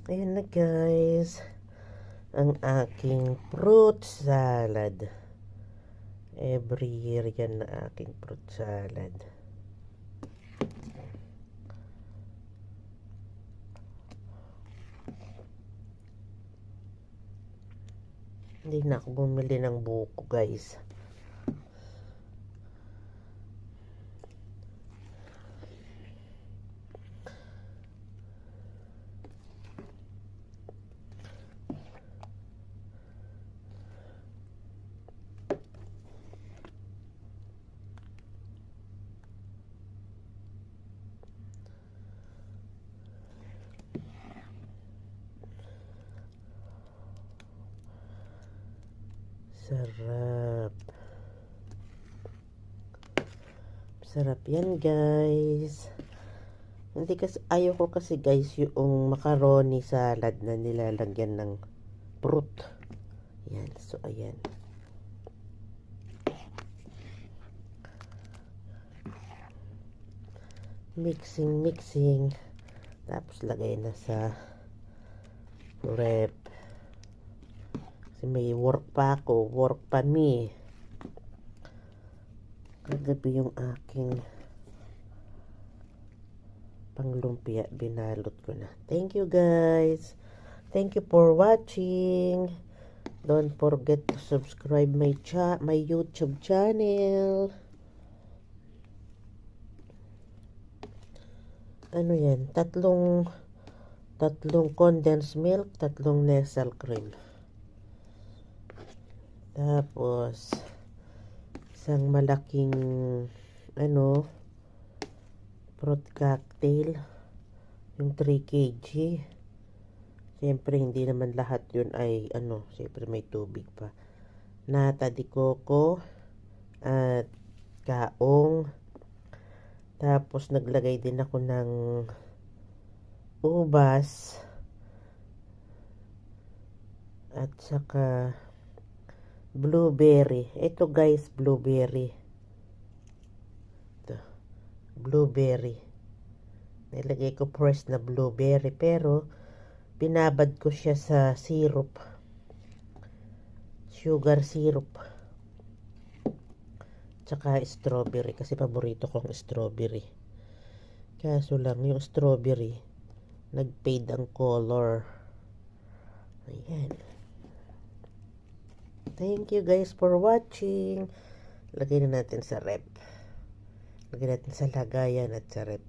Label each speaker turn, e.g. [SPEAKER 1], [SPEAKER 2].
[SPEAKER 1] Ayan na guys, ang aking fruit salad. Every year yan na aking fruit salad. Hindi na ako bumili ng buko guys. Sarap. Sarap yan guys. Hindi kasi, ayoko kasi guys yung macaroni salad na nilalagyan ng fruit. Yan, so ayan. Mixing. Tapos lagay na sa rep. Kasi may work pa ako. Work pa me. Kagabi yung aking panglumpia. Binalot ko na. Thank you guys. Thank you for watching. Don't forget to subscribe my YouTube channel. Ano yan? Tatlong condensed milk, tatlong Nestle cream. Tapos isang malaking fruit cocktail, yung 3 kg. Siyempre hindi naman lahat yun ay siyempre may tubig pa. Nata de coco at kaong. Tapos naglagay din ako ng ubas at saka blueberry. Ito guys, blueberry. Ito, blueberry. Nilagay ko fresh na blueberry pero binabad ko siya sa syrup. Sugar syrup. Tsaka strawberry kasi paborito kong strawberry. Kaso lang yung strawberry nag-fade ang color. Ayan. Thank you guys for watching. Lagay na natin sa rep. Lagay natin sa lagayan at sa rep.